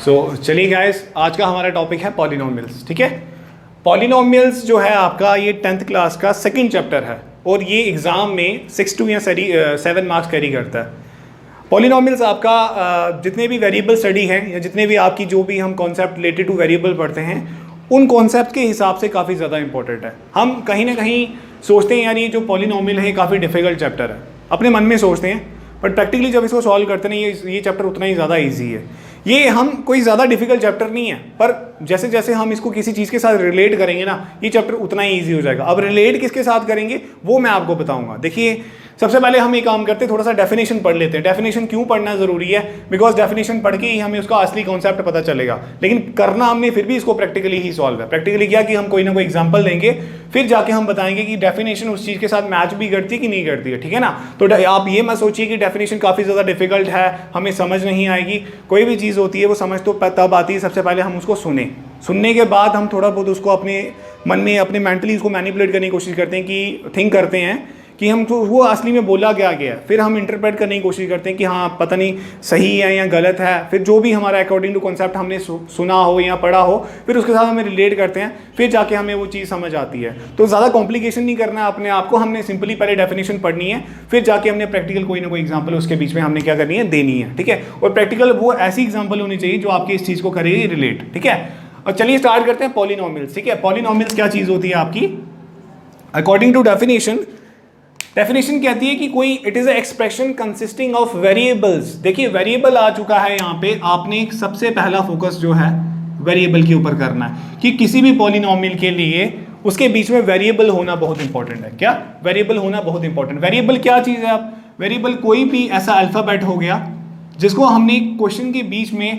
चलिए गाइस, आज का हमारा टॉपिक है पॉलिनोमियल्स। ठीक है, पॉलिनोमियल्स जो है आपका ये 10th क्लास का सेकंड चैप्टर है और ये एग्जाम में 6 to या 7 मार्क्स कैरी करता है। पॉलिनोमियल्स आपका जितने भी वेरिएबल स्टडी हैं या जितने भी आपकी जो भी हम कॉन्सेप्ट रिलेटेड टू वेरिएबल पढ़ते हैं उन कॉन्सेप्ट के हिसाब से काफ़ी ज़्यादा इंपॉर्टेंट है। हम कहीं ना कहीं सोचते हैं यार ये जो पॉलिनोमियल है काफ़ी डिफिकल्ट चैप्टर है, अपने मन में सोचते हैं, बट प्रैक्टिकली जब इसको सॉल्व करते हैं ये चैप्टर उतना ही ज़्यादा ईजी है। ये हम कोई ज़्यादा डिफिकल्ट चैप्टर नहीं है, पर जैसे जैसे हम इसको किसी चीज़ के साथ रिलेट करेंगे ना ये चैप्टर उतना ही ईजी हो जाएगा। अब रिलेट किसके साथ करेंगे वो मैं आपको बताऊंगा। देखिए, सबसे पहले हम एक काम करते हैं, थोड़ा सा डेफिनेशन पढ़ लेते हैं। डेफिनेशन क्यों पढ़ना ज़रूरी है? बिकॉज डेफिनेशन पढ़ के ही हमें उसका असली कॉन्सेप्ट पता चलेगा, लेकिन करना हमने फिर भी इसको प्रैक्टिकली ही सॉल्व है। प्रैक्टिकली क्या कि हम कोई ना कोई एग्जाम्पल देंगे, फिर जाके हम बताएंगे कि डेफिनेशन उस चीज़ के साथ मैच भी करती है कि नहीं करती है। ठीक है ना? तो आप ये मत सोचिए कि डेफिनेशन काफ़ी ज़्यादा डिफिकल्ट है, हमें समझ नहीं आएगी। कोई भी चीज़ होती है वो समझ तो तब आती है सबसे पहले हम उसको सुनने के बाद हम थोड़ा बहुत उसको अपने मन में अपने मेंटली उसको मैनिपुलेट करने की कोशिश करते हैं कि थिंक करते हैं कि हम तो वो असली में बोला क्या गया, फिर हम इंटरप्रेट करने की कोशिश करते हैं कि हाँ पता नहीं सही है या गलत है। फिर जो भी हमारा अकॉर्डिंग टू कॉन्सेप्ट हमने सुना हो या पढ़ा हो फिर उसके साथ हमें रिलेट करते हैं, फिर जाके हमें वो चीज़ समझ आती है। तो ज़्यादा कॉम्प्लिकेशन नहीं करना है अपने आप को, हमने सिंपली पहले डेफिनेशन पढ़नी है, फिर जाके हमने प्रैक्टिकल कोई ना कोई एग्जाम्पल उसके बीच में हमने क्या करनी है, देनी है। ठीक है, और प्रैक्टिकल वो ऐसी एग्जाम्पल होनी चाहिए जो आपकी इस चीज़ को करेगी रिलेट। ठीक है, और चलिए स्टार्ट करते हैं पॉलिनोमियल्स। ठीक है, पॉलिनोमियल्स क्या चीज़ होती है आपकी? अकॉर्डिंग टू डेफिनेशन कहती है कि कोई it is a expression consisting of variables. देखिए वेरिएबल आ चुका है यहाँ पे, आपने सबसे पहला फोकस जो है वेरिएबल के ऊपर करना है कि किसी भी पॉलिनोमियल के लिए उसके बीच में वेरिएबल होना बहुत इंपॉर्टेंट है। क्या वेरिएबल होना बहुत इंपॉर्टेंट? वेरिएबल क्या चीज़ है? आप वेरिएबल कोई भी ऐसा अल्फाबेट हो गया जिसको हमने क्वेश्चन के बीच में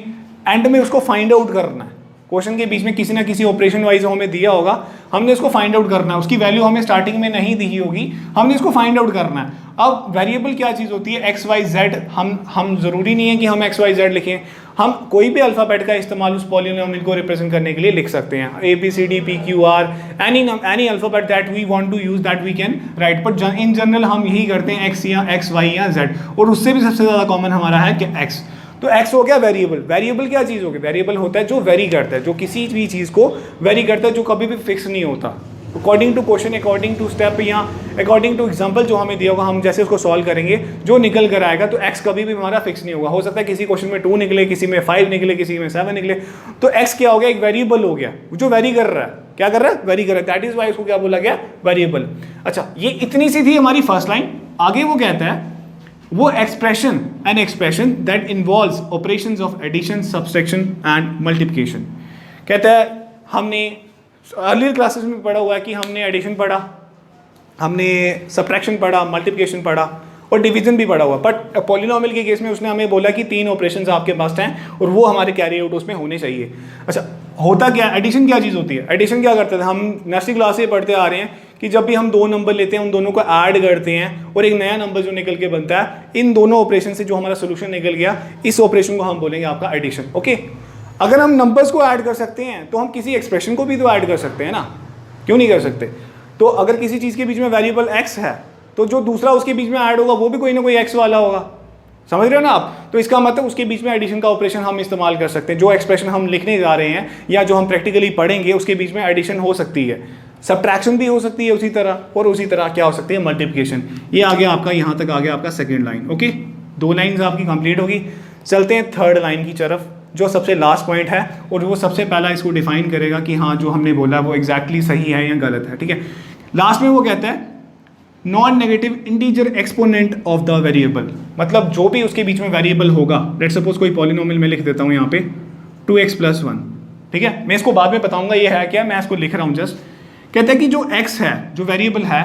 एंड में उसको फाइंड आउट करना है। क्वेश्चन के बीच में किसी ना किसी ऑपरेशन वाइज हमें दिया होगा, हमने इसको फाइंड आउट करना है। उसकी वैल्यू हमें स्टार्टिंग में नहीं दी होगी, हमने इसको फाइंड आउट करना है। अब वेरिएबल क्या चीज़ होती है? X Y Z. हम जरूरी नहीं है कि हम एक्स वाई जेड लिखें, हम कोई भी अल्फाबेट का इस्तेमाल उस पॉलिनोमियल को रिप्रेजेंट करने के लिए लिख सकते हैं। A B C D P Q R any alphabet that we want to use that we can write, but in general हम यही करते हैं एक्स या एक्स वाई या जेड, और उससे भी सबसे ज़्यादा कॉमन हमारा है कि एक्स। तो एक्स हो गया वेरिएबल। वेरिएबल क्या चीज़ होगी? वेरिएबल होता है जो वेरी करता है, जो किसी भी चीज़ को वेरी करता है, जो कभी भी फिक्स नहीं होता। According to question, according to step या अकॉर्डिंग टू एग्जांपल जो हमें दिया होगा, हम जैसे उसको सॉल्व करेंगे जो निकल कर आएगा, तो एक्स कभी भी हमारा फिक्स नहीं होगा। हो सकता है किसी क्वेश्चन में 2 निकले, किसी में 5 निकले, किसी में 7 निकले। तो एक्स क्या हो गया? एक वेरिएबल हो गया जो वेरी कर रहा है। क्या कर रहा है? वेरी कर रहा है। दैट इज वाई उसको क्या बोला गया? वेरिएबल। अच्छा, ये इतनी सी थी हमारी फर्स्ट लाइन। आगे वो कहता है वो expression that involves operations of addition, subtraction and multiplication. कहता है हमने अर्लियर क्लासेस में पढ़ा हुआ है कि हमने एडिशन पढ़ा, हमने सब्ट्रैक्शन पढ़ा, मल्टीप्लिकेशन पढ़ा और डिवीजन भी पढ़ा हुआ। बट पॉलिनोमियल के केस में उसने हमें बोला कि 3 ऑपरेशंस आपके पास हैं और वो हमारे कैरी आउट उसमें होने चाहिए। अच्छा, होता क्या? एडिशन क्या चीज़ होती है? एडिशन क्या करते थे हम? नर्सरी क्लास से पढ़ते आ रहे हैं कि जब भी हम 2 नंबर लेते हैं उन दोनों को ऐड करते हैं और एक नया नंबर जो निकल के बनता है, इन दोनों ऑपरेशन से जो हमारा सोल्यूशन निकल गया, इस ऑपरेशन को हम बोलेंगे आपका एडिशन। ओके, अगर हम नंबर्स को ऐड कर सकते हैं तो हम किसी एक्सप्रेशन को भी तो ऐड कर सकते हैं ना, क्यों नहीं कर सकते? तो अगर किसी चीज़ के बीच में वेरिएबल एक्स है तो जो दूसरा उसके बीच में ऐड होगा वो भी कोई ना कोई एक्स वाला होगा। समझ रहे हो ना आप? तो इसका मतलब उसके बीच में एडिशन का ऑपरेशन हम इस्तेमाल कर सकते हैं। जो एक्सप्रेशन हम लिखने जा रहे हैं या जो हम प्रैक्टिकली पढ़ेंगे उसके बीच में एडिशन हो सकती है, सब्ट्रैक्शन भी हो सकती है उसी तरह, और उसी तरह क्या हो सकती है? मल्टीप्लिकेशन। ये आ गया आपका, यहाँ तक आ गया आपका सेकेंड लाइन। ओके, 2 लाइन्स आपकी कंप्लीट होगी। चलते हैं थर्ड लाइन की तरफ, जो सबसे लास्ट पॉइंट है और वो सबसे पहला इसको डिफाइन करेगा कि हाँ जो हमने बोला वो एग्जैक्टली सही है या गलत है। ठीक है, लास्ट में वो कहता है non negative integer exponent of the variable. मतलब जो भी उसके बीच में वेरिएबल होगा, लेट सपोज कोई पॉलिनोमियल में लिख देता हूँ यहाँ पे 2x + 1। ठीक है, मैं इसको बाद में बताऊंगा ये है क्या, मैं इसको लिख रहा हूँ जस्ट। कहता है कि जो x है, जो वेरिएबल है,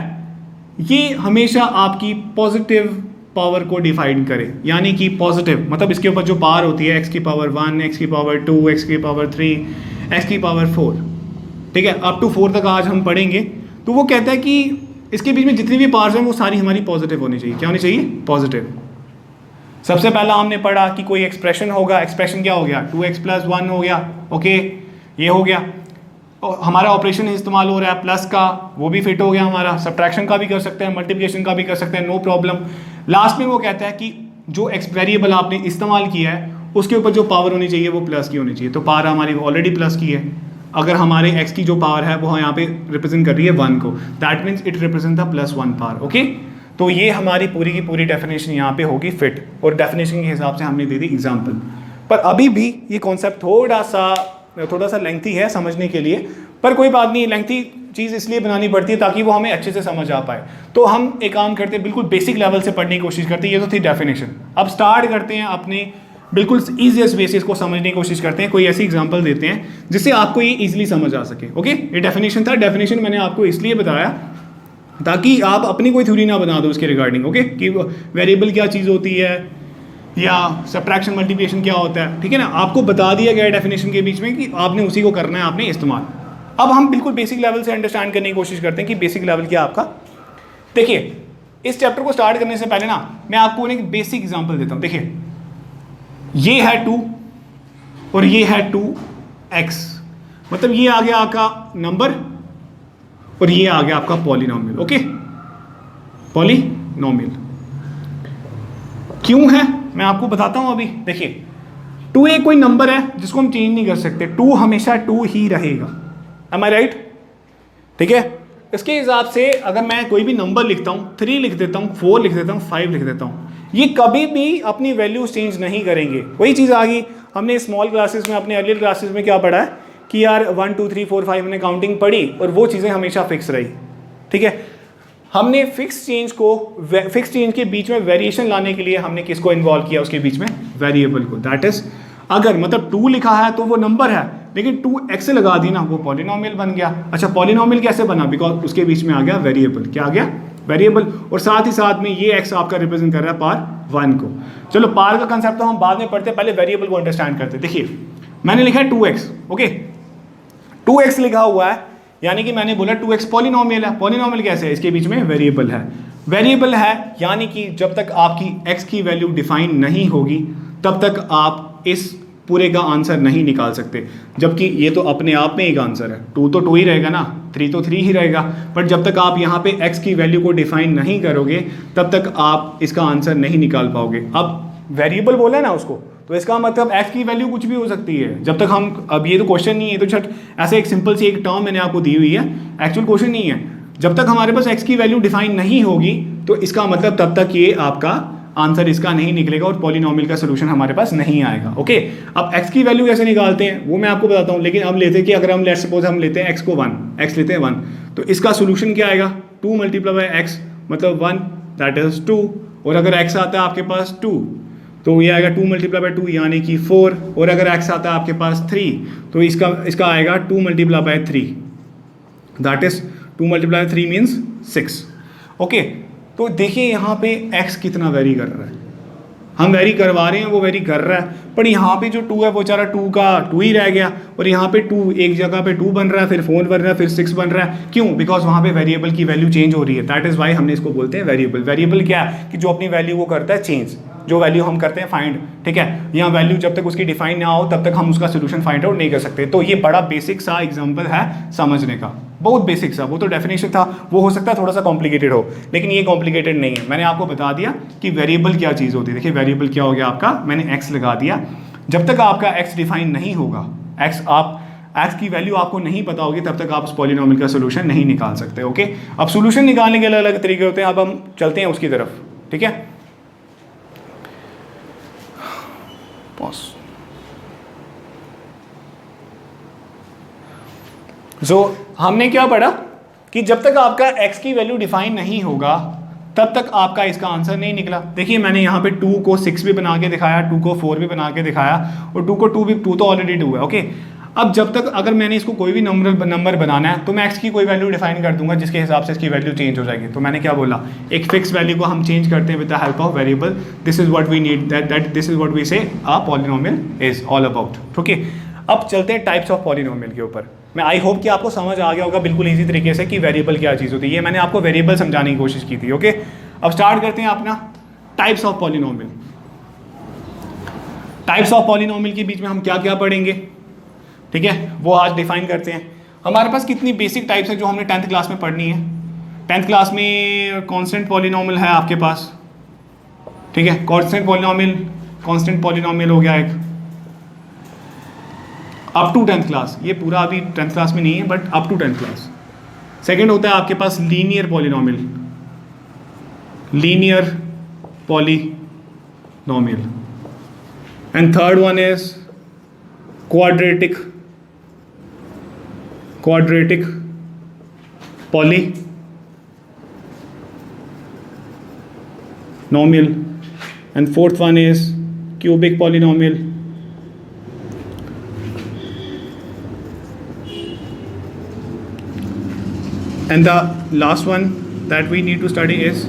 ये हमेशा आपकी पॉजिटिव पावर को डिफाइन करे, यानी कि पॉजिटिव मतलब इसके ऊपर जो पावर होती है x⁻1, x⁻2, x⁻3, x⁻4। ठीक है, अप टू 4 तक आज हम पढ़ेंगे। तो वो कहता है कि इसके बीच में जितनी भी पावर्स हैं वो सारी हमारी पॉजिटिव होनी चाहिए। क्या होनी चाहिए? पॉजिटिव। सबसे पहला हमने पढ़ा कि कोई एक्सप्रेशन होगा, एक्सप्रेशन क्या हो गया? 2x + 1 हो गया। ओके, ये हो गया। और हमारा ऑपरेशन इस्तेमाल हो रहा है प्लस का, वो भी फिट हो गया हमारा। सब्ट्रैक्शन का भी कर सकते हैं, मल्टीप्लिकेशन का भी कर सकते हैं, नो प्रॉब्लम। लास्ट में वो कहता है कि जो वेरिएबल आपने इस्तेमाल किया है उसके ऊपर जो पावर होनी चाहिए वो प्लस की होनी चाहिए। तो पावर हमारी ऑलरेडी प्लस की है। अगर हमारे x की जो पावर है वो यहाँ पे रिप्रेजेंट कर रही है 1 को, that means it represent the +1 power. Okay, तो ये हमारी पूरी की पूरी डेफिनेशन यहाँ पे होगी फिट, और डेफिनेशन के हिसाब से हमने दे दी एग्जाम्पल। पर अभी भी ये कॉन्सेप्ट थोड़ा सा लेंथी है समझने के लिए, पर कोई बात नहीं, लेंथी चीज़ इसलिए बनानी पड़ती है ताकि वो हमें अच्छे से समझ आ पाए। तो हम एक काम करते हैं, बिल्कुल बेसिक लेवल से पढ़ने की कोशिश करते हैं। ये तो थी डेफिनेशन। अब स्टार्ट करते हैं अपने बिल्कुल ईजीएस्ट बेसिस को समझने की कोशिश करते हैं। कोई ऐसी एग्जांपल देते हैं जिससे आपको ये इजीली समझ आ सके। ओके, ये डेफिनेशन था। डेफिनेशन मैंने आपको इसलिए बताया ताकि आप अपनी कोई थ्योरी ना बना दो उसके रिगार्डिंग। ओके, कि वेरिएबल क्या चीज़ होती है या सब्ट्रैक्शन मल्टीप्लिकेशन क्या होता है, ठीक है ना। आपको बता दिया गया डेफिनेशन के बीच में कि आपने उसी को करना है, आपने इस्तेमाल। अब हम बिल्कुल बेसिक लेवल से अंडरस्टैंड करने की कोशिश करते हैं कि बेसिक लेवल क्या आपका। देखिए, इस चैप्टर को स्टार्ट करने से पहले ना मैं आपको एक बेसिक एग्जांपल देता हूँ। देखिए, ये है 2 और ये है 2x, मतलब ये आ गया आपका नंबर और ये आ गया आपका पॉलिनोमियल। ओके, पॉलिनोमियल क्यों है मैं आपको बताता हूं अभी। देखिए, 2 एक कोई नंबर है जिसको हम चेंज नहीं कर सकते, 2 हमेशा 2 ही रहेगा। एम आई राइट? ठीक है, इसके हिसाब से अगर मैं कोई भी नंबर लिखता हूं, 3 लिख देता हूं, 4 लिख देता हूं, 5 लिख देता हूं, ये कभी भी अपनी वैल्यू चेंज नहीं करेंगे। वही चीज़ आ गई, हमने स्मॉल क्लासेस में, अपने अर्लियर क्लासेस में क्या पढ़ा है कि यार 1 2 3 4 5 हमने काउंटिंग पढ़ी और वो चीज़ें हमेशा फिक्स रही। ठीक है, हमने फिक्स चेंज के बीच में वेरिएशन लाने के लिए हमने किसको इन्वॉल्व किया उसके बीच में? वेरिएबल को। दैट इज, अगर मतलब 2 लिखा है तो वो नंबर है, लेकिन 2x लगा दी ना, वो पॉलिनोमियल बन गया। अच्छा, पॉलिनोमियल कैसे बना? बिकॉज उसके बीच में आ गया वेरिएबल। क्या आ गया? वेरिएबल। और साथ ही साथ में ये x आपका रिप्रेजेंट कर रहा है पावर 1 को। चलो, पावर का कंसेप्ट तो हम बाद में पढ़ते हैं, पहले वेरिएबल को अंडरस्टैंड करते हैं। देखिए, मैंने लिखा है 2x। ओके, 2x लिखा हुआ है, यानी कि मैंने बोला 2x पॉलिनोमियल है। पॉलिनोमियल कैसे है? इसके बीच में वेरिएबल है। वेरिएबल है यानी कि जब तक आपकी x की वैल्यू डिफाइन नहीं होगी तब तक आप इस पूरे का आंसर नहीं निकाल सकते। जबकि ये तो अपने आप में एक आंसर है, 2 तो 2 ही रहेगा ना, 3 तो 3 ही रहेगा। बट जब तक आप यहाँ पे x की वैल्यू को डिफाइन नहीं करोगे तब तक आप इसका आंसर नहीं निकाल पाओगे। अब वेरिएबल बोला है ना उसको, तो इसका मतलब x की वैल्यू कुछ भी हो सकती है। जब तक हम, अब ये तो क्वेश्चन नहीं है, तो छठ ऐसे एक सिंपल सी एक टर्म मैंने आपको दी हुई है, एक्चुअल क्वेश्चन नहीं है। जब तक हमारे पास x की वैल्यू डिफाइन नहीं होगी तो इसका मतलब तब तक ये आपका आंसर इसका नहीं निकलेगा और पॉलिनोमियल का सोल्यूशन हमारे पास नहीं आएगा। ओके, अब x की वैल्यू कैसे निकालते हैं वो मैं आपको बताता हूँ, लेकिन अब लेते हैं कि अगर हम लेट्स सपोज हम लेते हैं x को 1, x लेते हैं 1, तो इसका सोल्यूशन क्या आएगा? 2 × x मतलब 1, दैट इज 2। और अगर x आता है आपके पास 2 तो ये आएगा 2 × 2 यानी कि 4। और अगर x आता है आपके पास 3 तो इसका आएगा 2 × 3, दैट इज 2 × 3 मीन्स 6। ओके, तो देखिए यहाँ पे x कितना वेरी कर रहा है। हम वेरी करवा रहे हैं, वो वेरी कर रहा है, पर यहाँ पे जो 2 है वो बेचारा 2 का 2 ही रह गया। और यहाँ पे 2 एक जगह पे 2 बन रहा है, फिर 4 बन रहा है, फिर 6 बन रहा है। क्यों? बिकॉज वहाँ पे वेरिएबल की वैल्यू चेंज हो रही है। दैट इज वाई हमने इसको बोलते हैं वेरिएबल। वेरिएबल क्या है? कि जो अपनी वैल्यू को करता है चेंज, जो वैल्यू हम करते हैं फाइंड। ठीक है, यहाँ वैल्यू जब तक उसकी डिफाइन ना हो तब तक हम उसका सोल्यूशन फाइंड आउट नहीं कर सकते। तो ये बड़ा बेसिक सा एग्जांपल है समझने का, बहुत बेसिक सा। वो तो डेफिनेशन था, वो हो सकता है थोड़ा सा कॉम्प्लिकेटेड हो, लेकिन ये कॉम्प्लिकेटेड नहीं है। मैंने आपको बता दिया कि वेरिएबल क्या चीज़ होती है। देखिए, वेरिएबल क्या हो गया आपका, मैंने x लगा दिया। जब तक आपका x डिफाइन नहीं होगा, x की वैल्यू आपको नहीं पता होगी, तब तक आप उस पॉलिनोमियल का सोल्यूशन नहीं निकाल सकते। ओके, अब सोल्यूशन निकालने के अलग अलग तरीके होते हैं। अब हम चलते हैं उसकी तरफ। ठीक है, हमने क्या पढ़ा कि जब तक आपका x की वैल्यू डिफाइन नहीं होगा तब तक आपका इसका आंसर नहीं निकला। देखिए, मैंने यहाँ पे 2 को 6 भी बना के दिखाया, 2 को 4 भी बना के दिखाया, और 2 को 2 भी, 2 तो ऑलरेडी 2 है। ओके, अब जब तक अगर मैंने इसको कोई भी नंबर बनाना है तो मैं x की कोई वैल्यू डिफाइन कर दूंगा जिसके हिसाब से इसकी वैल्यू चेंज हो जाएगी। तो मैंने क्या बोला, एक फिक्स वैल्यू को हम चेंज करते हैं with the help of variable. This is what we need, that this is what we say a polynomial is all about. Okay, अब चलते हैं टाइप्स ऑफ पॉलिनोमियल के ऊपर। मैं आई होप कि आपको समझ आ गया होगा बिल्कुल ईजी तरीके से कि वेरिएबल क्या चीज़ होती है। ये मैंने आपको वेरिएबल समझाने की कोशिश की थी। ओके, अब स्टार्ट करते हैं अपना types of polynomial. Types of polynomial के बीच में हम क्या क्या पढ़ेंगे, ठीक है, वो आज डिफाइन करते हैं। हमारे पास कितनी बेसिक टाइप्स है जो हमने 10th क्लास में पढ़नी है। 10th क्लास में कांस्टेंट पॉलिनोमियल है आपके पास, ठीक है, कांस्टेंट पॉलिनोमियल हो गया एक, अप टू 10th क्लास, ये पूरा अभी 10th क्लास में नहीं है but up to 10th class. Second होता है आपके पास linear polynomial, linear polynomial, and third one is quadratic polynomial, and fourth one is cubic polynomial, and the last one that we need to study is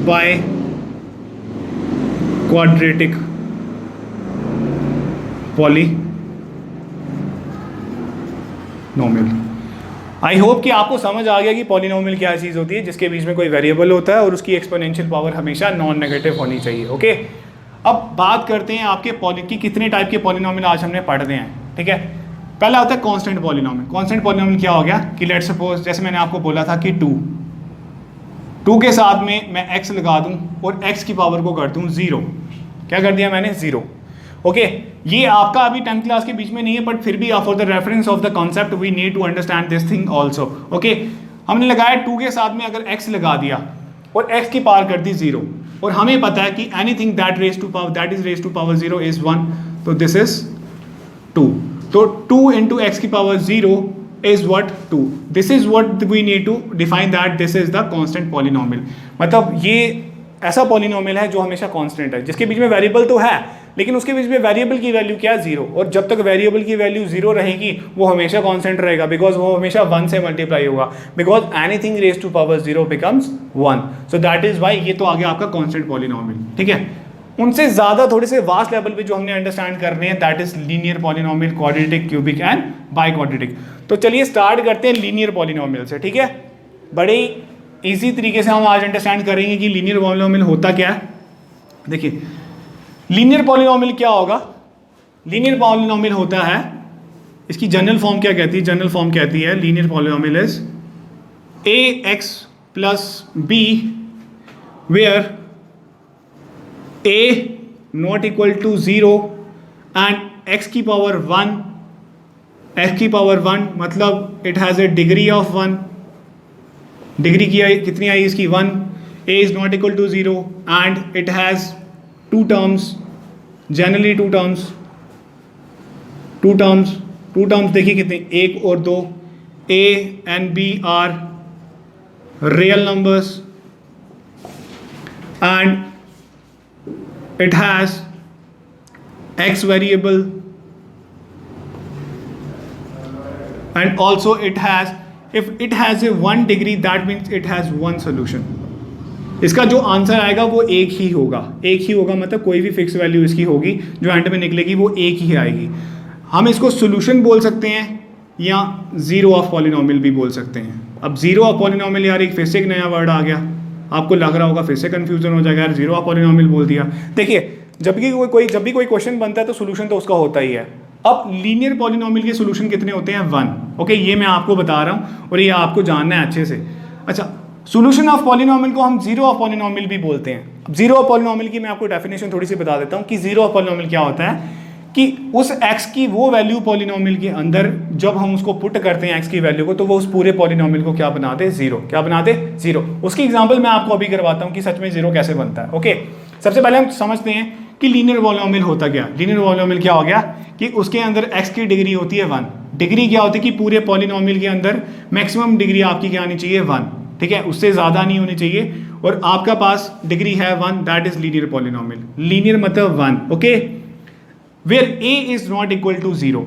biquadratic polynomial। I hope कि आपको समझ आ गया कि polynomial क्या चीज़ होती है, जिसके बीच में कोई वेरिएबल होता है और उसकी एक्सपोनेंशियल पावर हमेशा नॉन नेगेटिव होनी चाहिए। ओके, अब बात करते हैं आपके की कितने टाइप के पॉलिनोमियल आज हमने पढ़ते हैं। ठीक है, पहला होता है कांस्टेंट पॉलिनोमियल। कांस्टेंट पॉलिनोमियल क्या हो गया कि लेट्स सपोज जैसे मैंने आपको बोला था कि 2 के साथ में मैं x लगा दूं और x की पावर को कर दूं 0। क्या कर दिया मैंने? 0। ओके, ये आपका अभी 10th क्लास के बीच में नहीं है बट फिर भी for the reference of the concept we need to understand this thing also. Okay, हमने लगाया 2 के साथ में अगर x लगा दिया और x की पावर कर दी 0, और हमें पता है कि anything that is raise to power 0 is 1, तो दिस इज 2। तो 2 into x की power 0 is what? 2। This is what we need to define that this is the constant polynomial। मतलब ये ऐसा पॉलिनोमियल है जो हमेशा कांस्टेंट है, जिसके बीच में वेरिएबल तो है लेकिन उसके बीच में वेरिएबल की वैल्यू क्या है? 0। और जब तक वेरिएबल की वैल्यू 0 रहेगी वो हमेशा कांस्टेंट रहेगा, बिकॉज वो हमेशा 1 से मल्टीप्लाई होगा, because anything raise to power 0 becomes 1। So that is why ये तो आ गया आपका कांस्टेंट पॉलिनोमियल। ठीक है, उनसे ज़्यादा थोड़े से वास्ट लेवल पे जो हमने अंडरस्टैंड करने हैं that is linear polynomial, quadratic, cubic and biquadratic. तो चलिए स्टार्ट करते हैं लीनियर पॉलिनोमियल से। ठीक है, बड़े इजी तरीके से हम आज अंडरस्टैंड करेंगे कि लीनियर पॉलिनोमियल होता क्या है। देखिए, लीनियर पॉलिनोमियल क्या होगा? लीनियर पॉलिनोमियल होता है, इसकी जनरल फॉर्म क्या कहती है? जनरल फॉर्म कहती है linear polynomial is ax plus b where a not equal to 0 and x की पावर 1 मतलब it has a degree of 1। Degree कितनी आई इसकी? 1। a is not equal to 0 and it has 2 terms, generally 2 terms देखिए कितने? 1 और 2। a and b are real numbers and it has x variable and also it has, if it has a 1 degree that means it has 1 solution। इसका जो answer आएगा वो एक ही होगा मतलब कोई भी फिक्स वैल्यू इसकी होगी जो एंड में निकलेगी वो एक ही आएगी। हम इसको सोल्यूशन बोल सकते हैं या जीरो ऑफ पॉलिनोमियल भी बोल सकते हैं। अब जीरो ऑफ पॉलिनोमियल यार एक फिर से एक नया वर्ड आ गया, आपको लग रहा होगा फिर से कंफ्यूजन हो जाएगा यार जीरो ऑफ पॉलिनोमियल बोल दिया। देखिए, जब भी कोई क्वेश्चन बनता है तो सोल्यूशन तो उसका होता ही है। अब लीनियर पॉलिनोमियल के सोल्यूशन कितने होते हैं? 1। ओके, ये मैं आपको बता रहा हूँ और ये आपको जानना है अच्छे से। अच्छा, सोल्यूशन ऑफ पॉलिनोमियल को हम जीरो ऑफ पॉलिनोमियल भी बोलते हैं। अब जीरो ऑफ पॉलिनोमियल की मैं आपको डेफिनेशन थोड़ी सी बता देता हूँ कि जीरो ऑफ पॉलिनोमियल क्या होता है कि उस x की वो वैल्यू पॉलिनोमियल के अंदर जब हम उसको पुट करते हैं x की वैल्यू को, तो वो उस पूरे पॉलिनोमियल को क्या बना दे? जीरो। क्या बना दे? जीरो। उसकी एग्जांपल मैं आपको अभी करवाता हूँ कि सच में जीरो कैसे बनता है। ओके, सबसे पहले हम समझते हैं कि लीनियर पॉलिनोमियल होता क्या। लीनियर पॉलिनोमियल क्या हो गया कि उसके अंदर x की डिग्री होती है 1। डिग्री क्या होती है कि पूरे पॉलिनोमियल के अंदर मैक्सिमम डिग्री आपकी क्या आनी चाहिए? 1। ठीक है, उससे ज़्यादा नहीं होनी चाहिए, और आपका पास डिग्री है 1, that is linear polynomial. Linear मतलब 1। Okay, where a is not equal to 0।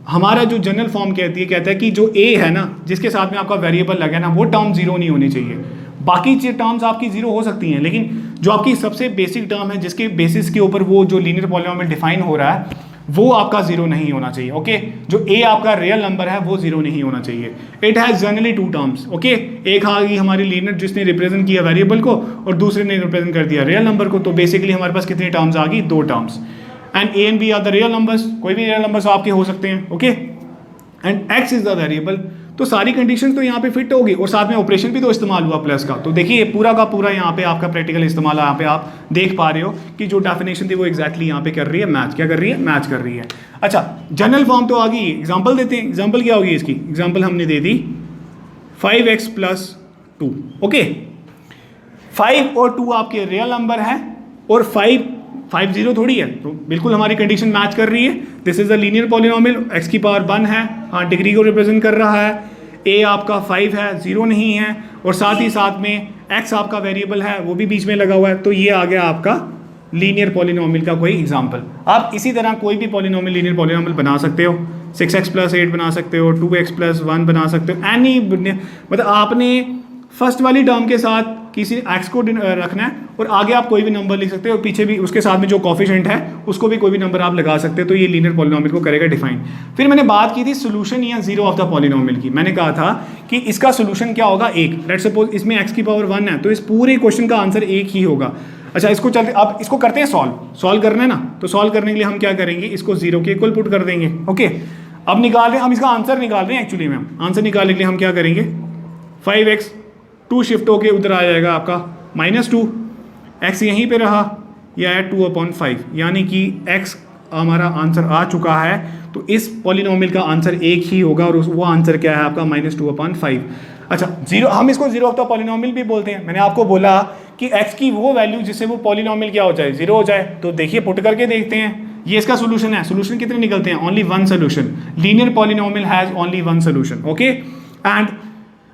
हमारा जो जनरल फॉर्म कहता है कि जो a है ना, जिसके साथ में आपका वेरिएबल लगा है ना, वो टर्म 0 नहीं होनी चाहिए। बाकी टर्म्स आपकी 0 हो सकती हैं, लेकिन जो आपकी सबसे बेसिक टर्म है जिसके बेसिस के ऊपर वो जो लीनियर पॉलिनोमियल डिफाइन हो रहा है वो आपका 0 नहीं होना चाहिए। ओके, जो a आपका रियल नंबर है वो 0 नहीं होना चाहिए। It has generally 2 terms. Okay, एक आ गई हमारी लीनियर जिसने रिप्रेजेंट किया वेरिएबल को और दूसरे ने रिप्रेजेंट कर दिया रियल नंबर को, तो बेसिकली हमारे पास कितनी टर्म्स आ गई? 2 terms. And a and b are the real numbers, कोई भी रियल नंबर्स आपके हो सकते हैं। Okay, and x is the variable. तो सारी कंडीशन तो यहाँ पे फिट होगी और साथ में ऑपरेशन भी तो इस्तेमाल हुआ प्लस का। तो देखिए पूरा का पूरा यहाँ पे आपका प्रैक्टिकल इस्तेमाल यहाँ पे आप देख पा रहे हो कि जो डेफिनेशन थी वो एग्जैक्टली यहाँ पे कर रही है मैच। क्या कर रही है? मैच कर रही है। अच्छा, जनरल फॉर्म तो आ गई, एग्जाम्पल देते हैं। एग्जाम्पल क्या होगी इसकी? एग्जाम्पल हमने दे दी 5x + 2। ओके, 5 और 2 आपके रियल नंबर है और 5 0 थोड़ी है, तो बिल्कुल हमारी कंडीशन मैच कर रही है। This is a linear polynomial, x की पावर 1 है, हाँ डिग्री को रिप्रेजेंट कर रहा है। a आपका 5 है, 0 नहीं है, और साथ ही साथ में x आपका वेरिएबल है वो भी बीच में लगा हुआ है। तो ये आ गया आपका लीनियर पॉलिनोमियल का कोई एग्जांपल। आप इसी तरह कोई भी पॉलिनोमियल लीनियर पॉलिनोमियल बना सकते हो। 6x + 8 बना सकते हो, 2x + 1 बना सकते हो, एनी, मतलब आपने फर्स्ट वाली टर्म के साथ किसी x को रखना है और आगे आप कोई भी नंबर लिख सकते हो और पीछे भी उसके साथ में जो कोफिशिएंट है उसको भी कोई भी नंबर आप लगा सकते हो। तो ये लीनियर पॉलिनोमियल को करेगा डिफाइन। फिर मैंने बात की थी सोल्यूशन या जीरो ऑफ द पॉलिनोमियल की। मैंने कहा था कि इसका सोल्यूशन क्या होगा? एक। लेट्स सपोज इसमें x की पावर 1 है, तो इस पूरे क्वेश्चन का आंसर एक ही होगा। अच्छा, इसको चलते अब इसको करते हैं सॉल्व करना है ना। तो सॉल्व करने के लिए हम क्या करेंगे? इसको 0 के इक्वल पुट कर देंगे। ओके, अब निकाल रहे हैं हम इसका आंसर निकाल रहे हैं। एक्चुअली में हम आंसर निकालने के लिए हम क्या करेंगे? 5x 2 शिफ्ट होके उधर आ जाएगा आपका -2, x यहीं पे रहा, यह है 2/5, यानी कि x हमारा आंसर आ चुका है। तो इस पॉलिनोमियल का आंसर एक ही होगा और वो आंसर क्या है आपका? -2/5। अच्छा, जीरो, हम इसको जीरो ऑफ द पॉलिनोमियल भी बोलते हैं। मैंने आपको बोला कि x की वो वैल्यू जिससे वो पॉलिनोमियल क्या हो जाए? 0 हो जाए। तो देखिए पुट करके देखते हैं, ये इसका सोल्यूशन है। सोल्यूशन कितने निकलते हैं? Only 1 solution. Linear polynomial has only 1 solution. Okay, and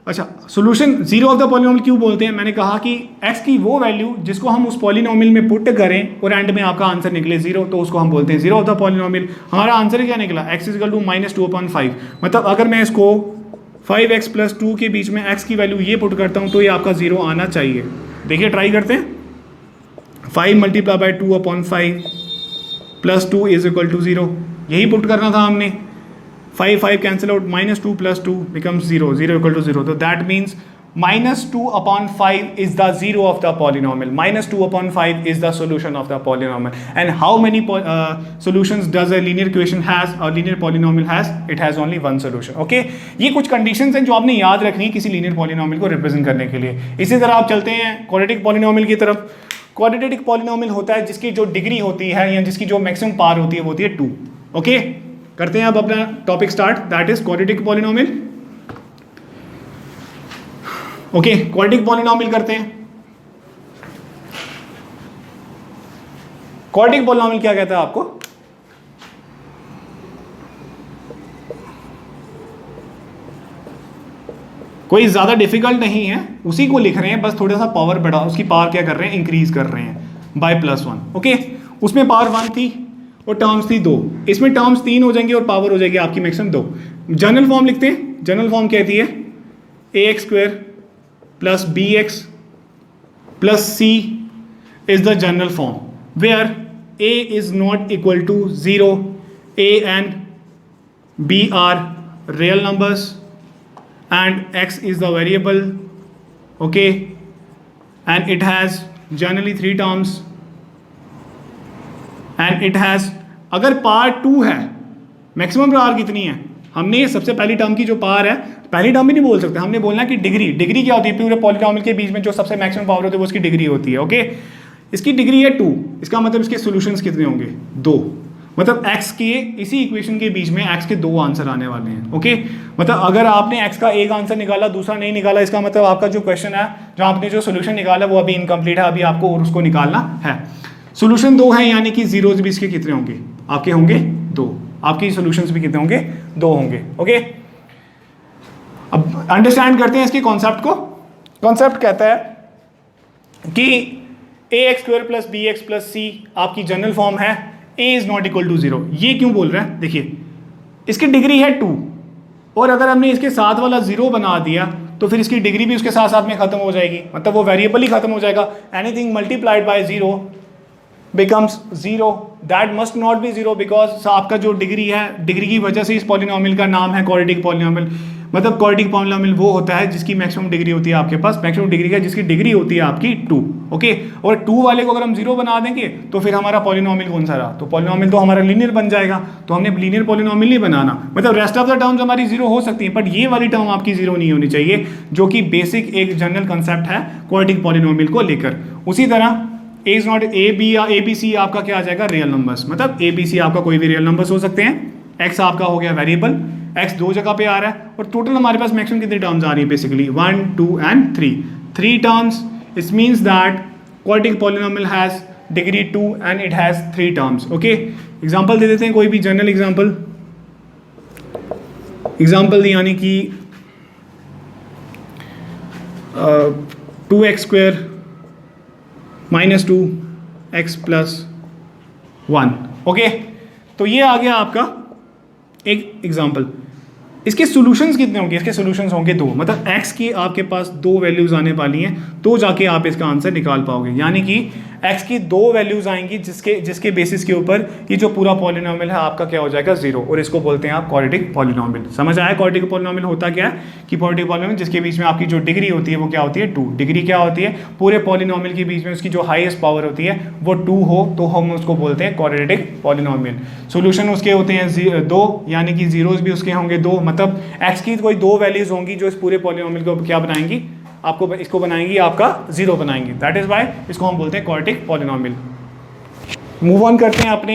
अच्छा, solution zero of the polynomial क्यों बोलते हैं? मैंने कहा कि x की वो वैल्यू जिसको हम उस पॉलिनोमियल में पुट करें और एंड में आपका आंसर निकले 0, तो उसको हम बोलते हैं जीरो ऑफ द पॉलिनोमियल। हमारा आंसर क्या निकला? x = -2/5। मतलब अगर मैं इसको 5x + 2 के बीच में x की वैल्यू ये पुट करता हूँ तो ये आपका 0 आना चाहिए। देखिए ट्राई करते हैं। 5 × 2/5 + 2 = 0, यही पुट करना था हमने। 5 cancel out, -2 + 2 becomes 0, 0 = 0. So that means -2/5 is the zero of the polynomial. -2/5 is the solution of the polynomial. And how many solutions does a linear equation has? A linear polynomial has? It has only one solution. Okay? ये कुछ conditions हैं जो आपने याद रखनी है किसी linear polynomial को represent करने के लिए। इसी तरह आप चलते हैं quadratic polynomial की तरफ। quadratic polynomial होता है जिसकी जो डिग्री होती है या जिसकी जो मैक्सिमम पावर होती है वो होती है 2। ओके, करते हैं अब अपना topic start, that is quadratic polynomial. Okay, quadratic polynomial करते हैं। क्वाड्रेटिक पॉलिनोमियल क्या कहता है आपको? कोई ज्यादा डिफिकल्ट नहीं है, उसी को लिख रहे हैं, बस थोड़ा सा पावर बढ़ा, उसकी पावर क्या कर रहे हैं? इंक्रीज कर रहे हैं बाय +1। ओके, उसमें पावर 1 थी और टर्म्स थी 2, इसमें टर्म्स 3 हो जाएंगी और पावर हो जाएगी आपकी मैक्सिमम 2। जनरल फॉर्म लिखते हैं। जनरल फॉर्म कहती है ax² + bx + c is the general form where a is not equal to 0, a and b are real numbers and x is the variable. Okay, and it has generally 3 terms and it has, अगर power 2 है, maximum power कितनी है? हमने सबसे पहली term की जो power है, पहली टर्म भी नहीं बोल सकते, हमने बोलना कि डिग्री क्या होती है? पूरे पॉलिनोमियल के बीच में जो सबसे मैक्सिमम पावर होती है वो उसकी डिग्री होती है। ओके, इसकी डिग्री है 2, इसका मतलब इसके सॉल्यूशंस कितने होंगे? 2। मतलब x के इसी इक्वेशन के बीच में x के 2 आंसर आने वाले हैं। ओके, मतलब अगर आपने x का एक आंसर निकाला, दूसरा नहीं निकाला, इसका मतलब आपका जो क्वेश्चन है, जो आपने जो सोल्यूशन निकाला वो अभी इनकम्प्लीट है, अभी आपको और उसको निकालना है। सोल्यूशन 2 है, यानी कि जीरोज भी इसके कितने होंगे? आपके होंगे 2, आपकी सॉल्यूशंस भी कितने होंगे? 2 होंगे। ओके, अब अंडरस्टैंड करते हैं इसके कॉन्सेप्ट को। कॉन्सेप्ट कहता है कि ax² + bx + c आपकी जनरल फॉर्म है, a is not equal to 0। ये क्यों बोल रहा है? देखिए, इसकी डिग्री है 2 और अगर हमने इसके साथ वाला 0 बना दिया तो फिर इसकी डिग्री भी उसके साथ साथ में खत्म हो जाएगी, मतलब वो वेरिएबल ही खत्म हो जाएगा। Anything multiplied by 0 becomes 0, that must not be 0 because आपका जो डिग्री है, डिग्री की वजह से इस पॉलिनोमियल का नाम है क्वाड्रेटिक पॉलिनोमियल। मतलब क्वाड्रेटिक पॉलिनोमियल वो होता है जिसकी मैक्सिमम डिग्री होती है आपके पास, मैक्सिमम डिग्री का जिसकी डिग्री होती है आपकी 2। ओके, और 2 वाले को अगर हम 0 बना देंगे तो फिर हमारा पॉलिनोमियल कौन सा रहा? तो पॉलिनोमियल तो हमारा लीनियर बन जाएगा, तो हमने लीनियर पॉलिनोमियल नहीं बनाना। मतलब रेस्ट ऑफ द टर्म्स हमारी 0 हो सकती है, बट ये वाली टर्म आपकी 0 नहीं होनी चाहिए, जो कि बेसिक एक जनरल कंसेप्ट है क्वाड्रेटिक पॉलिनोमियल को लेकर। उसी तरह ए इज नॉट ए बी या ए बी सी आपका क्या आ जाएगा? Real numbers. मतलब ए बी सी आपका कोई भी रियल नंबर्स हो सकते हैं। एक्स आपका हो गया वेरिएबल, एक्स 2 जगह पे आ रहा है, और टोटल हमारे पास मैक्सिमम कितनी टर्म्स आ रही है? Basically 1, 2 and 3 terms. It means that quadratic polynomial has degree 2 and it has 3 terms. Okay, example दे देते हैं, कोई भी जनरल एग्जांपल यानी कि 2x² minus 2x plus 1। Okay, तो ये आ गया आपका एक एग्जाम्पल। इसके सॉल्यूशंस कितने होंगे? इसके सॉल्यूशंस होंगे 2। मतलब x की आपके पास 2 वैल्यूज आने वाली हैं, तो जाके आप इसका आंसर निकाल पाओगे। यानी कि x की 2 वैल्यूज आएंगी जिसके बेसिस के ऊपर ये जो पूरा पॉलिनोमियल है आपका क्या हो जाएगा? 0। और इसको बोलते हैं आप क्वाड्रेटिक पॉलिनोमियल। समझ आया क्वाड्रेटिक पॉलिनोमियल होता क्या है? कि क्वाड्रेटिक पॉलिनोमियल जिसके बीच में आपकी जो डिग्री होती है वो क्या होती है? 2। डिग्री क्या होती है? पूरे पॉलिनोमियल के बीच में उसकी जो हाईएस्ट पावर होती है वो 2 हो, तो हम उसको बोलते हैं क्वाड्रेटिक पॉलिनोमियल। सोल्यूशन उसके होते हैं 2, यानी कि जीरोज भी उसके होंगे 2। मतलब x की कोई 2 वैल्यूज होंगी जो इस पूरे पॉलिनोमियल को क्या बनाएंगी? आपको इसको बनाएंगी आपका 0 बनाएंगी। दैट इज वाई इसको हम बोलते हैं क्वाड्रेटिक पॉलिनोमियल। मूव ऑन करते हैं अपने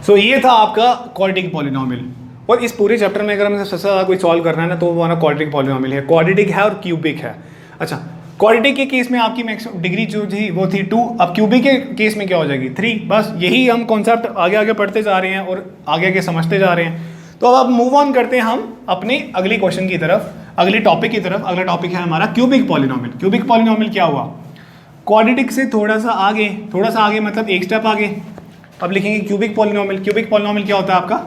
सो ये था आपका क्वाड्रेटिक पॉलिनोमियल। और इस पूरे चैप्टर में अगर हमें सबसे ज़्यादा कोई सॉल्व करना है ना, तो वो हमारा क्वाड्रेटिक पॉलिनोमियल है। क्वाड्रेटिक है और क्यूबिक है। अच्छा, क्वाड्रेटिक के केस में आपकी मैक्सिमम डिग्री जो थी वो थी 2। अब क्यूबिक के केस में क्या हो जाएगी? 3। बस यही हम कॉन्सेप्ट आगे आगे पढ़ते जा रहे हैं और आगे आगे समझते जा रहे हैं। तो अब मूव ऑन करते हैं हम अपने अगले क्वेश्चन की तरफ, अगले टॉपिक की तरफ। अगला टॉपिक है हमारा क्यूबिक पॉलिनोमियल। क्यूबिक पॉलिनोमियल क्या हुआ? क्वाड्रेटिक से थोड़ा सा आगे मतलब एक स्टेप आगे। अब लिखेंगे क्यूबिक पॉलिनोमियल। क्यूबिक पॉलिनोमियल क्या होता है आपका?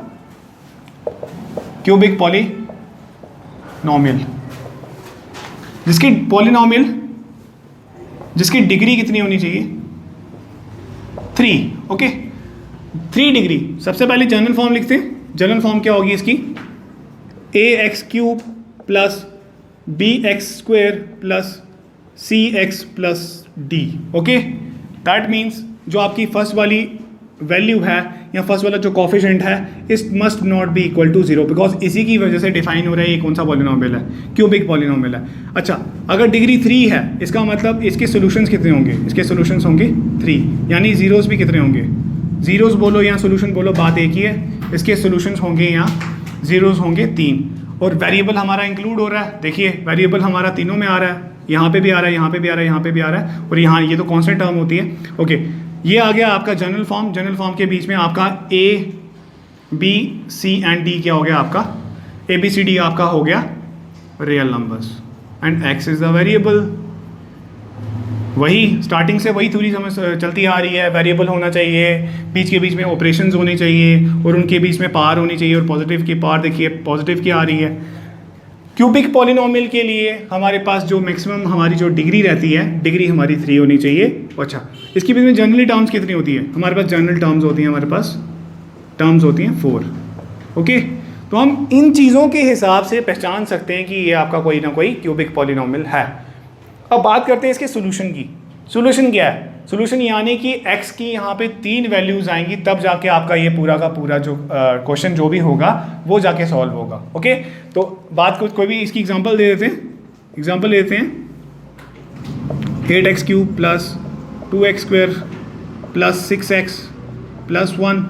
क्यूबिक पॉलिनोमियल जिसकी डिग्री कितनी होनी चाहिए? 3। Okay, 3 degree. सबसे पहले जनरल फॉर्म लिखते हैं। जनरल फॉर्म क्या होगी इसकी? ax³ plus bx² plus cx plus d। Okay, that means जो आपकी फर्स्ट वाली वैल्यू है या फर्स्ट वाला जो कोफिशिएंट है इस must not be equal to 0, because इसी की वजह से डिफाइन हो रहा है ये कौन सा पॉलिनोमियल है? क्यूबिक पॉलिनोमियल है। अच्छा, अगर डिग्री 3 है इसका मतलब इसके सॉल्यूशंस कितने होंगे? इसके सॉल्यूशंस होंगे 3, यानी जीरोस भी कितने होंगे? जीरोस बोलो या सॉल्यूशन बोलो, बात एक ही है। इसके सॉल्यूशंस होंगे यहाँ जीरोस होंगे 3। और वेरिएबल हमारा इंक्लूड हो रहा है। देखिए वेरिएबल हमारा तीनों में आ रहा है, यहाँ पे भी आ रहा है, यहाँ पे भी आ रहा है, यहाँ पे भी आ रहा है, और यहाँ ये तो कांस्टेंट टर्म होती है। ओके, ये आ गया आपका जनरल फॉर्म। जनरल फॉर्म के बीच में आपका A, B, C and D क्या हो गया आपका? ABCD आपका हो गया real numbers and X is the variable. वही स्टार्टिंग से वही थ्योरी समझ चलती आ रही है। वेरिएबल होना चाहिए, बीच के बीच में ऑपरेशंस होने चाहिए, और उनके बीच में पावर होनी चाहिए, और पॉजिटिव की पावर देखिए पॉजिटिव की आ रही है। क्यूबिक पॉलिनोमियल के लिए हमारे पास जो मैक्सिमम हमारी जो डिग्री रहती है, डिग्री हमारी 3 होनी चाहिए। अच्छा, इसके बीच में जनरली टर्म्स कितनी होती है? हमारे पास जनरल टर्म्स होती हैं, हमारे पास टर्म्स होती हैं 4। ओके, तो हम इन चीज़ों के हिसाब से पहचान सकते हैं कि ये आपका कोई ना कोई क्यूबिक पॉलिनोमियल है। अब बात करते हैं इसके सोल्यूशन की। सोल्यूशन क्या है? सोल्यूशन यानी कि x की यहाँ पे 3 वैल्यूज आएंगी, तब जाके आपका ये पूरा का पूरा जो क्वेश्चन जो भी होगा वो जाके सॉल्व होगा। ओके, तो बात को कोई भी इसकी एग्जांपल दे देते हैं। 8x³ plus 2x² plus 6x plus 1।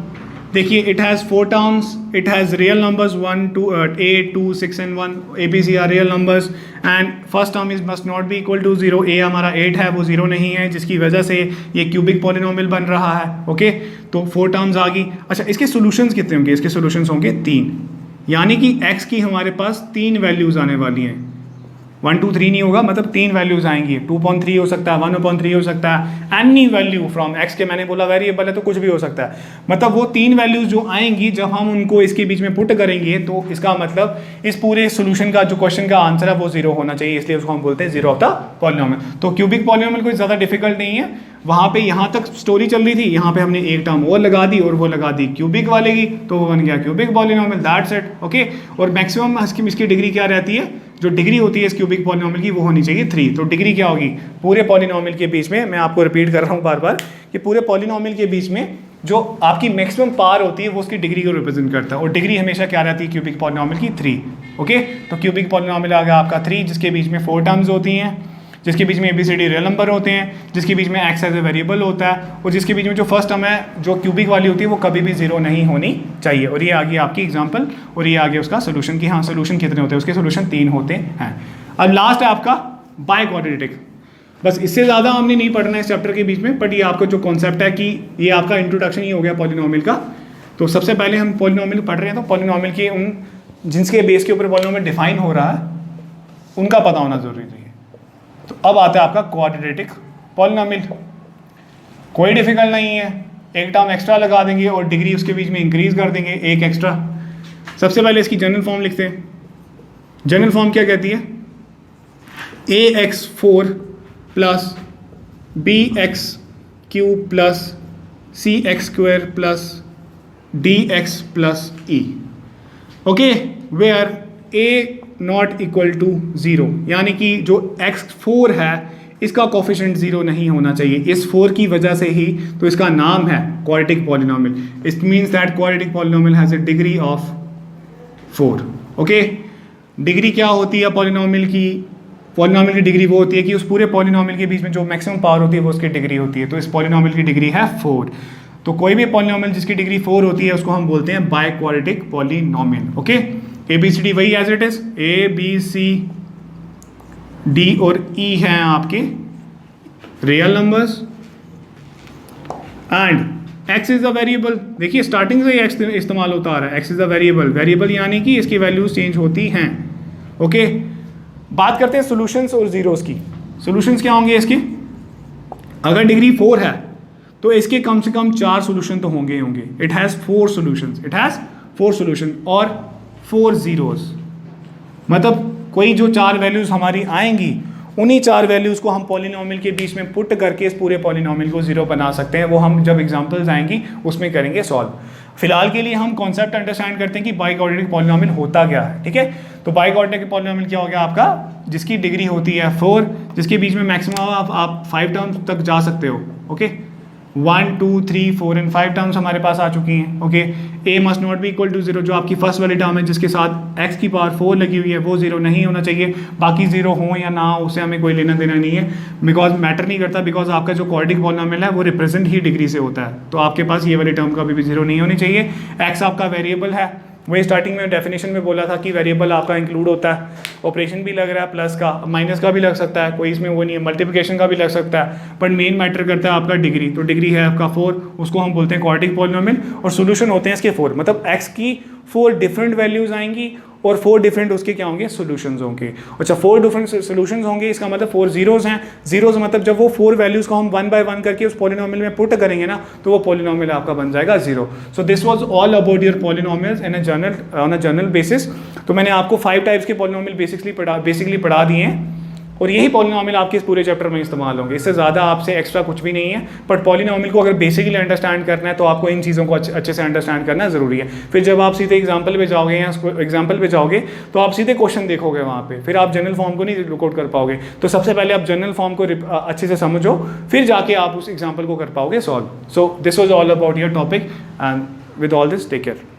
देखिए it has 4 terms, it has real numbers 1, 2, 8, 2, 6 and 1। ABC are real numbers and first term is must not be equal to 0। A हमारा 8 है, वो 0 नहीं है, जिसकी वजह से ये क्यूबिक पॉलिनोमियल बन रहा है। ओके, तो 4 टर्म्स आ गई। अच्छा, इसके सॉल्यूशंस कितने होंगे? इसके सॉल्यूशंस होंगे 3, यानी कि x की हमारे पास 3 वैल्यूज आने वाली हैं। 1 2 3 नहीं होगा, मतलब 3 वैल्यूज आएंगी, 2.3 हो सकता है, 1/3 हो सकता है, एनी वैल्यू फ्रॉम x के, मैंने बोला वेरिएबल है तो कुछ भी हो सकता है, मतलब वो 3 वैल्यूज जो आएंगी जब हम उनको इसके बीच में पुट करेंगे तो इसका मतलब इस पूरे सोल्यूशन का जो क्वेश्चन का आंसर है वो 0 होना चाहिए, इसलिए उसको हम बोलते हैं जीरो ऑफ द पॉलिनोमियल। तो क्यूबिक पॉलिनोमियल कोई ज़्यादा डिफिकल्ट नहीं है, वहाँ पे यहाँ तक स्टोरी चल रही थी, यहाँ पे हमने एक टर्म और लगा दी और वो लगा दी क्यूबिक वाले की, तो वो बन गया cubic polynomial, that's it. Okay, और मैक्सिमम इसकी डिग्री क्या रहती है, जो डिग्री होती है इस क्यूबिक पॉलिनोमियल की वो होनी चाहिए 3। तो डिग्री क्या होगी पूरे पॉलिनोमियल के बीच में, मैं आपको रिपीट कर रहा हूँ बार बार कि पूरे पॉलिनोमियल के बीच में जो आपकी मैक्सिमम पावर होती है वो उसकी डिग्री को रिप्रेजेंट करता है, और डिग्री हमेशा क्या रहती है क्यूबिक पॉलिनोमियल की 3। ओके, तो क्यूबिक पॉलिनोमियल आ गया आपका 3, जिसके बीच में 4 टर्म्स होती हैं, जिसके बीच में ABCD रियल नंबर होते हैं, जिसके बीच में x एज ए वेरिएबल होता है, और जिसके बीच में जो फर्स्ट टर्म है जो क्यूबिक वाली होती है वो कभी भी 0 नहीं होनी चाहिए। और ये आ गई आपकी एग्जांपल, और ये आ गया उसका सोल्यूशन कि हाँ सोल्यूशन कितने होते हैं, उसके सोल्यूशन 3 होते हैं। अब लास्ट है आपका बाय क्वाड्रेटिक, बस इससे ज़्यादा हमने नहीं पढ़ना है इस चैप्टर के बीच में, बट ये आपका जो कॉन्सेप्ट है कि ये आपका इंट्रोडक्शन ही हो गया पॉलिनोमियल का। तो सबसे पहले हम पॉलिनोमियल पढ़ रहे हैं, तो पॉलिनोमियल के उन जिनके बेस के ऊपर पॉलिनोमियल डिफाइन हो रहा है उनका पता होना जरूरी है। तो अब आता है आपका क्वाड्रेटिक पॉलिनोमियल, कोई डिफिकल्ट नहीं है, एक टर्म एक्स्ट्रा लगा देंगे और डिग्री उसके बीच में इंक्रीज कर देंगे एक एक्स्ट्रा। सबसे पहले इसकी जनरल फॉर्म लिखते हैं। जनरल फॉर्म क्या कहती है, ax4 plus bx³ plus cx² plus dx plus e। Okay, where a not equal to 0, यानी कि जो x4 है इसका कोफिशिएंट 0 नहीं होना चाहिए, इस 4 की वजह से ही तो इसका नाम है quadratic polynomial. It means that quadratic polynomial has a degree of 4। Okay, degree क्या होती है पॉलिनोमियल की, पॉलिनोमियल की डिग्री वो होती है कि उस पूरे पॉलिनोमियल के बीच में जो मैक्सिमम पावर होती है वो उसकी डिग्री होती है। तो इस पॉलिनोमियल की डिग्री है 4। तो कोई भी पॉलिनोमियल जिसकी डिग्री 4 होती है उसको हम बोलते हैं biquadratic polynomial. Okay, ABCD वही as it is, A B C D और E हैं आपके रियल numbers, and x is a variable. देखिए स्टार्टिंग से ही x इस्तेमाल होता आ रहा है, x is a variable, variable यानी कि इसकी वैल्यूज चेंज होती हैं। ओके, बात करते हैं सॉल्यूशंस और जीरोस की। सॉल्यूशंस क्या होंगे इसके, अगर डिग्री 4 है तो इसके कम से कम 4 सॉल्यूशन तो होंगे ही होंगे। It has 4 solutions, it has 4 solution और 4 जीरोस, मतलब कोई जो 4 वैल्यूज हमारी आएंगी उन्हीं 4 वैल्यूज को हम पॉलिनोमियल के बीच में पुट करके इस पूरे पॉलिनोमियल को 0 बना सकते हैं। वो हम जब एग्जांपल्स आएंगी उसमें करेंगे सॉल्व। फिलहाल के लिए हम कॉन्सेप्ट अंडरस्टैंड करते हैं कि बाई क्वाड्रेटिक पॉलिनोमियल होता क्या है। ठीक है, तो बाई क्वाड्रेटिक पॉलिनोमियल क्या हो गया आपका, जिसकी डिग्री होती है 4, जिसके बीच में मैक्सिमम आप 5 टर्म्स तक जा सकते हो। ओके, 1 2 3 4 एंड 5 टर्म्स हमारे पास आ चुकी हैं। Okay, a must not be equal to 0, जो आपकी फर्स्ट वाली टर्म है जिसके साथ x की पावर 4 लगी हुई है वो 0 नहीं होना चाहिए। बाकी 0 हो या ना हो उससे हमें कोई लेना देना नहीं है, बिकॉज मैटर नहीं करता, बिकॉज आपका जो क्वाड्रेटिक पॉलिनोमियल है वो रिप्रेजेंट ही डिग्री से होता है। तो आपके पास ये वाली टर्म कभी भी 0 नहीं होनी चाहिए। x आपका वेरिएबल है, वही स्टार्टिंग में डेफिनेशन में बोला था कि वेरिएबल आपका इंक्लूड होता है, ऑपरेशन भी लग रहा है, प्लस का माइनस का भी लग सकता है, कोई इसमें वो नहीं है, मल्टीप्लिकेशन का भी लग सकता है, बट मेन मैटर करता है आपका डिग्री। तो डिग्री है आपका 4, उसको हम बोलते हैं क्वाड्रेटिक पॉलिनोमियल, और सॉल्यूशन होते हैं इसके 4, मतलब x की 4 डिफरेंट वैल्यूज आएंगी और 4 डिफरेंट उसके क्या होंगे, सॉल्यूशंस होंगे। अच्छा, 4 डिफरेंट सॉल्यूशंस होंगे, इसका मतलब 4 जीरोज हैं। जीरोज मतलब जब वो 4 वैल्यूज को हम 1 बाय 1 करके उस पॉलिनोमियल में पुट करेंगे ना तो वो पॉलिनोमियल आपका बन जाएगा 0। So this was all about your polynomials in on a general basis. तो मैंने आपको 5 टाइप्स के पॉलिनोमियल बेसिकली पढ़ा दिए हैं, और यही पॉलिनोमियल आपके इस पूरे चैप्टर में इस्तेमाल होंगे। इससे ज़्यादा आपसे एक्स्ट्रा कुछ भी नहीं है, बट पॉलिनोमियल को अगर बेसिकली अंडरस्टैंड करना है तो आपको इन चीज़ों को अच्छे से अंडरस्टैंड करना ज़रूरी है। फिर जब आप सीधे एग्जाम्पल पे जाओगे या एग्जाम्पल पे जाओगे तो आप सीधे क्वेश्चन देखोगे वहाँ पे, फिर आप जनरल फॉर्म को नहीं रिकॉर्ड कर पाओगे। तो सबसे पहले आप जनरल फॉर्म को अच्छे से समझो, फिर जाके आप उस एग्जाम्पल को कर पाओगे solve. So this was all about your topic, and with all this take care.